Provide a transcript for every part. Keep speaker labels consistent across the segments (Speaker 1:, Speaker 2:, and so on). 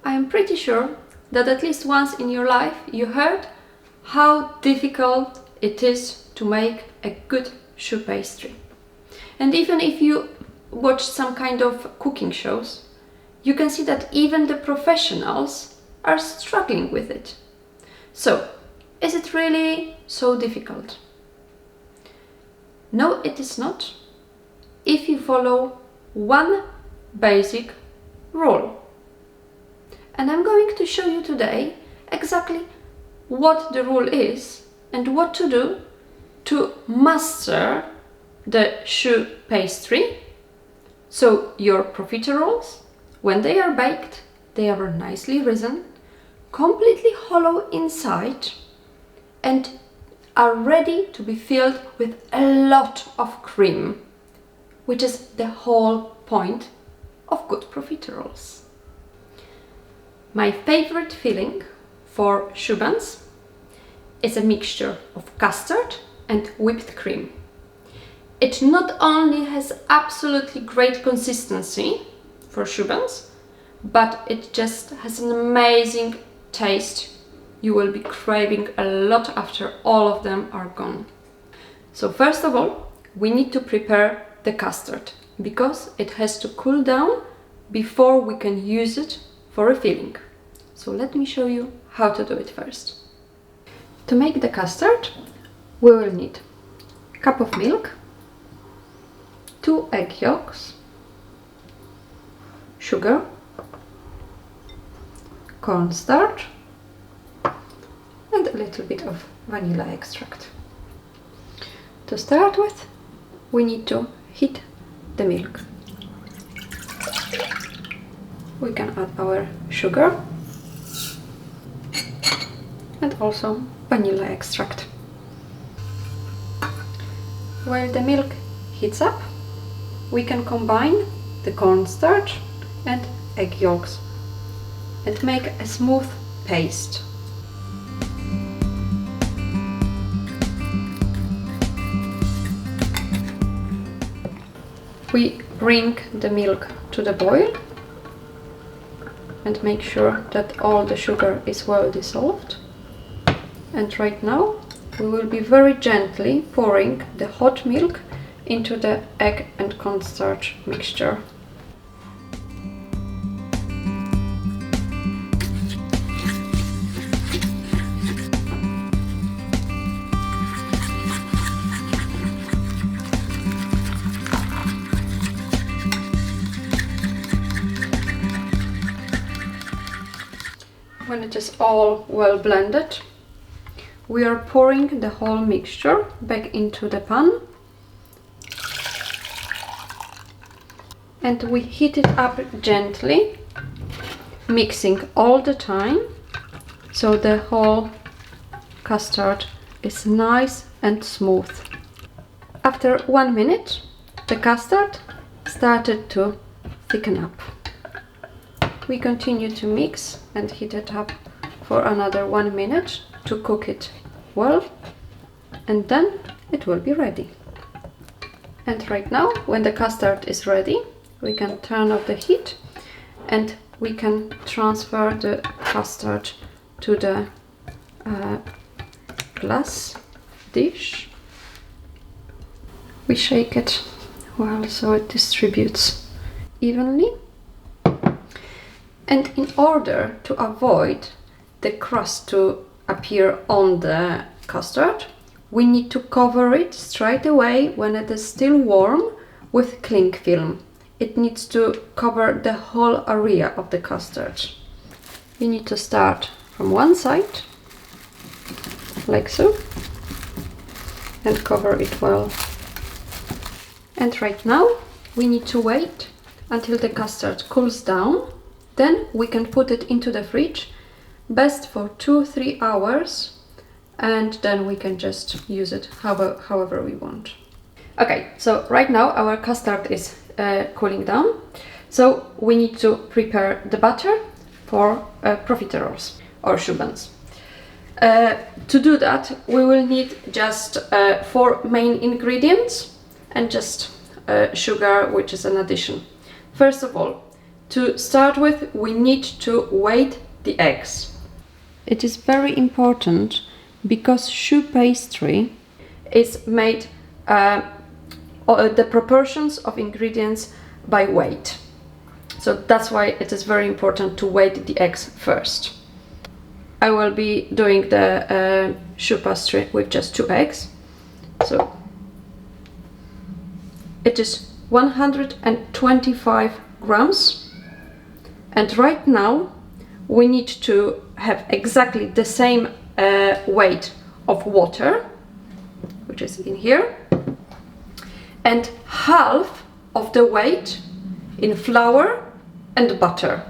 Speaker 1: I am pretty sure that at least once in your life you heard how difficult it is to make a good choux pastry. And even if you watch some kind of cooking shows, you can see that even the professionals are struggling with it. So, is it really so difficult? No, it is not, if you follow one basic rule. And I'm going to show you today exactly what the rule is and what to do to master the choux pastry. So your profiteroles, when they are baked, they are nicely risen, completely hollow inside, and are ready to be filled with a lot of cream, which is the whole point of good profiteroles. My favorite filling for choux buns is a mixture of custard and whipped cream. It not only has absolutely great consistency for choux buns, but it just has an amazing taste. You will be craving a lot after all of them are gone. So first of all, we need to prepare the custard because it has to cool down before we can use it for a filling. So let me show you how to do it first. To make the custard, we will need a cup of milk, 2 egg yolks, sugar, cornstarch, and a little bit of vanilla extract. To start with, we need to heat the milk. We can add our sugar and also vanilla extract. While the milk heats up, we can combine the cornstarch and egg yolks and make a smooth paste. We bring the milk to the boil and make sure that all the sugar is well dissolved. And right now we will be very gently pouring the hot milk into the egg and cornstarch mixture. When it is all well blended, we are pouring the whole mixture back into the pan and we heat it up gently, mixing all the time so the whole custard is nice and smooth. After 1 minute, the custard started to thicken up. We continue to mix and heat it up for another 1 minute to cook it well, and then it will be ready. And right now, when the custard is ready, we can turn off the heat and we can transfer the custard to the glass dish. We shake it well so it distributes evenly. And in order to avoid the crust to appear on the custard, we need to cover it straight away when it is still warm with cling film. It needs to cover the whole area of the custard. You need to start from one side, like so, and cover it well. And right now we need to wait until the custard cools down. Then we can put it into the fridge, best for 2-3 hours, and then we can just use it however we want. Okay, so right now our custard is cooling down, so we need to prepare the batter for profiteroles or choux buns. To do that, we will need just 4 main ingredients and just sugar, which is an addition. First of all, To start with, we need to weight the eggs. It is very important because choux pastry is made the proportions of ingredients by weight. So that's why it is very important to weight the eggs first. I will be doing the choux pastry with just 2 eggs. So it is 125 grams. And right now we need to have exactly the same weight of water, which is in here, and half of the weight in flour and butter.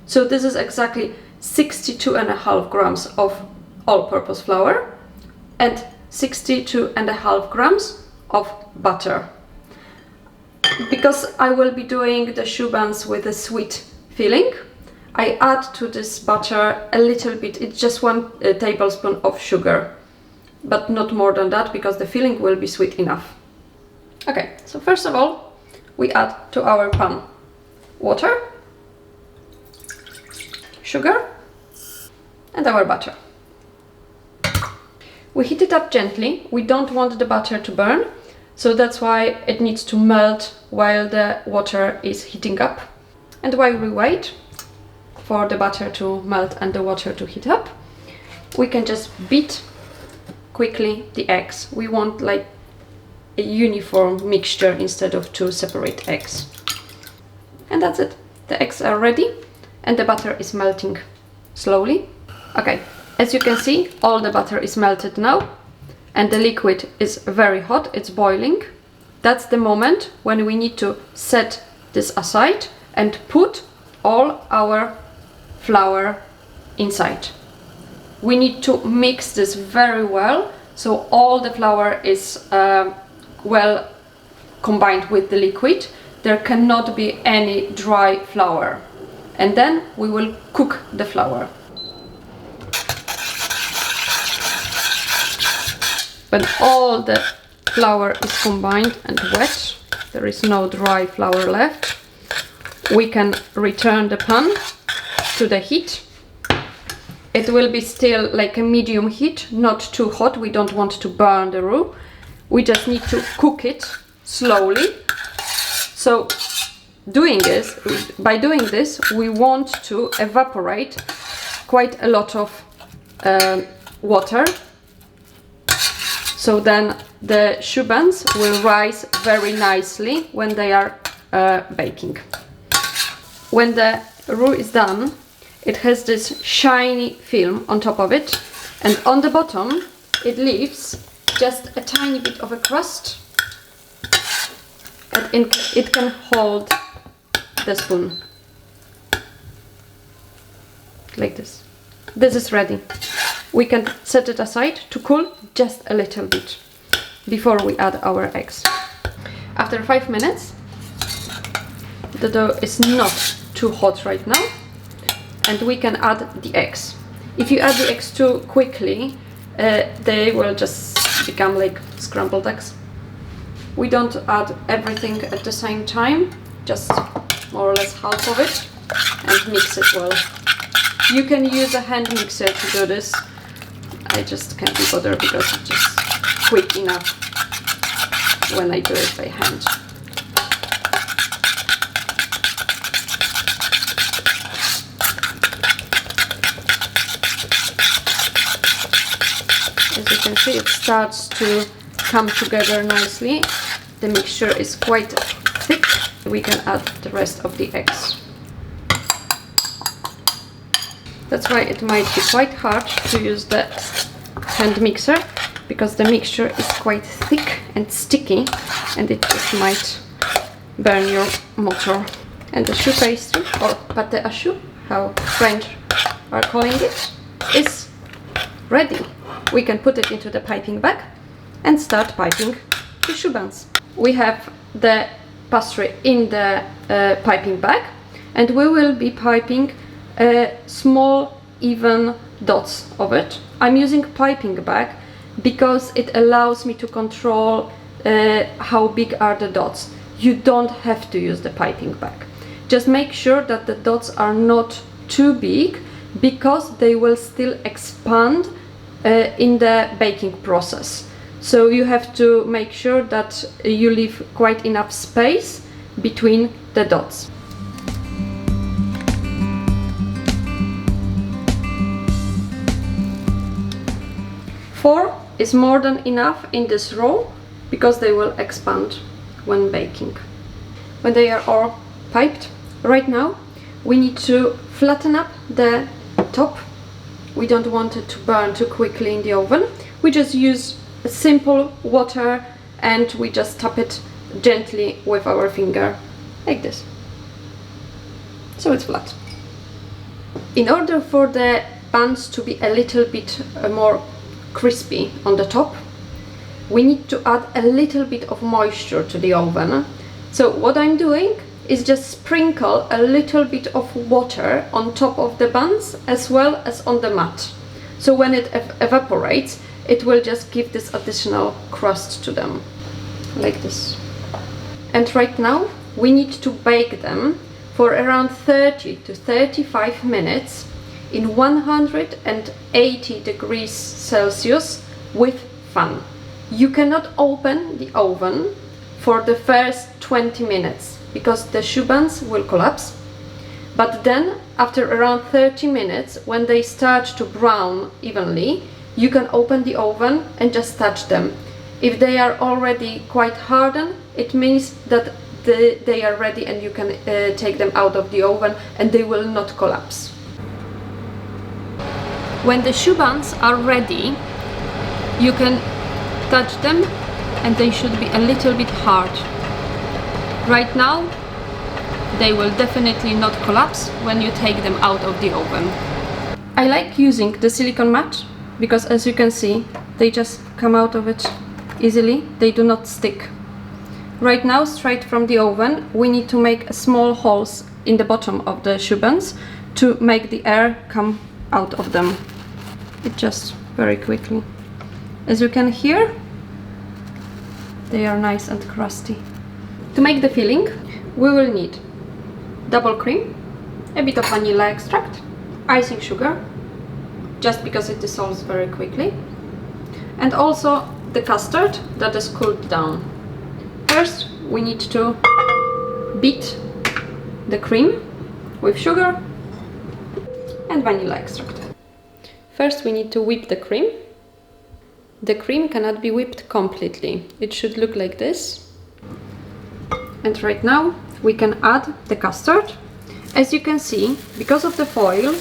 Speaker 1: So this is exactly 62.5 grams of all-purpose flour and 62.5 grams of butter. Because I will be doing the choux buns with a sweet filling, I add to this butter a little bit, it's just 1 tablespoon of sugar, but not more than that because the filling will be sweet enough. Okay, so first of all, we add to our pan water, sugar, and our butter. We heat it up gently. We don't want the butter to burn, so that's why it needs to melt while the water is heating up. And while we wait for the butter to melt and the water to heat up, we can just beat quickly the eggs. We want like a uniform mixture instead of 2 separate eggs. And that's it. The eggs are ready and the butter is melting slowly. Okay, as you can see, all the butter is melted now and the liquid is very hot, it's boiling. That's the moment when we need to set this aside and put all our flour inside. We need to mix this very well so all the flour is well combined with the liquid. There cannot be any dry flour. And then we will cook the flour. When all the flour is combined and wet, there is no dry flour left, we can return the pan to the heat. It will be still like a medium heat, not too hot. We don't want to burn the roux. We just need to cook it slowly. So by doing this, we want to evaporate quite a lot of water. So then the choux buns will rise very nicely when they are baking. When the roux is done, it has this shiny film on top of it, and on the bottom it leaves just a tiny bit of a crust, and it can hold the spoon like this. This is ready. We can set it aside to cool just a little bit before we add our eggs. After 5 minutes, the dough is not too hot right now, and we can add the eggs. If you add the eggs too quickly, they will just become like scrambled eggs. We don't add everything at the same time, just more or less half of it, and mix it well. You can use a hand mixer to do this. I just can't be bothered because it's just quick enough when I do it by hand. As you can see, it starts to come together nicely. The mixture is quite thick. We can add the rest of the eggs. That's why it might be quite hard to use the hand mixer, because the mixture is quite thick and sticky and it just might burn your motor. And the choux pastry, or pâté à choux, how French are calling it, is ready. We can put it into the piping bag and start piping the choux buns. We have the pastry in the piping bag, and we will be piping small even dots of it. I'm using piping bag because it allows me to control how big are the dots. You don't have to use the piping bag. Just make sure that the dots are not too big, because they will still expand in the baking process. So you have to make sure that you leave quite enough space between the dots. Four is more than enough in this row, because they will expand when baking. When they are all piped, right now we need to flatten up the top. We don't want it to burn too quickly in the oven. We just use a simple water and we just tap it gently with our finger, like this. So it's flat. In order for the buns to be a little bit more crispy on the top, we need to add a little bit of moisture to the oven. So what I'm doing is just sprinkle a little bit of water on top of the buns as well as on the mat. So when it evaporates, it will just give this additional crust to them, like this. And right now we need to bake them for around 30 to 35 minutes in 180 degrees Celsius with fan. You cannot open the oven for the first 20 minutes because the choux buns will collapse. But then after around 30 minutes, when they start to brown evenly, you can open the oven and just touch them. If they are already quite hardened, it means that they are ready and you can take them out of the oven and they will not collapse. When the choux buns are ready, you can touch them and they should be a little bit hard. Right now, they will definitely not collapse when you take them out of the oven. I like using the silicone mat because, as you can see, they just come out of it easily. They do not stick. Right now, straight from the oven, we need to make small holes in the bottom of the choux buns to make the air come out of them. It just very quickly. As you can hear, they are nice and crusty. To make the filling, we will need double cream, a bit of vanilla extract, icing sugar, just because it dissolves very quickly, and also the custard that is cooled down. First, we need to beat the cream with sugar and vanilla extract. First, we need to whip the cream. The cream cannot be whipped completely. It should look like this. And right now, we can add the custard. As you can see, because of the foil,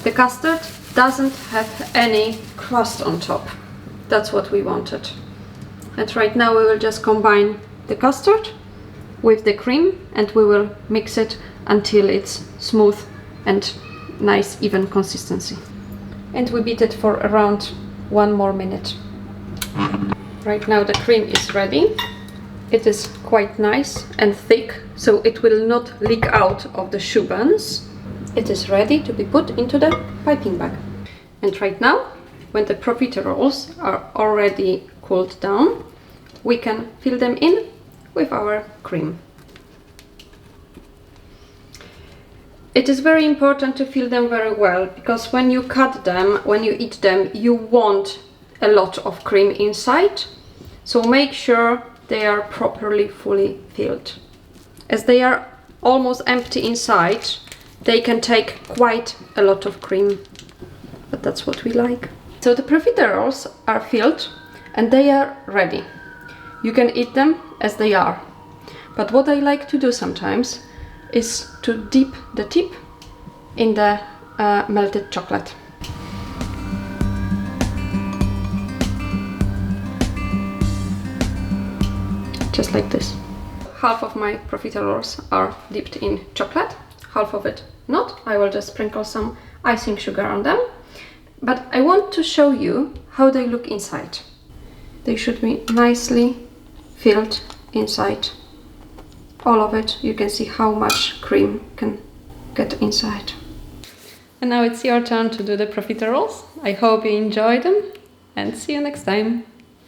Speaker 1: the custard doesn't have any crust on top. That's what we wanted. And right now we will just combine the custard with the cream and we will mix it until it's smooth and nice, even consistency. And we beat it for around 1 more minute. Right now the cream is ready. It is quite nice and thick, so it will not leak out of the choux buns. It is ready to be put into the piping bag. And right now, when the profiteroles are already cooled down, we can fill them in with our cream. It is very important to fill them very well, because when you cut them, when you eat them, you want a lot of cream inside. So make sure they are properly fully filled. As they are almost empty inside, they can take quite a lot of cream, but that's what we like. So the profiteroles are filled and they are ready. You can eat them as they are. But what I like to do sometimes is to dip the tip in the melted chocolate. Just like this. Half of my profiteroles are dipped in chocolate, half of it not. I will just sprinkle some icing sugar on them. But I want to show you how they look inside. They should be nicely filled inside. All of it. You can see how much cream can get inside. And now it's your turn to do the profiteroles. I hope you enjoy them and see you next time.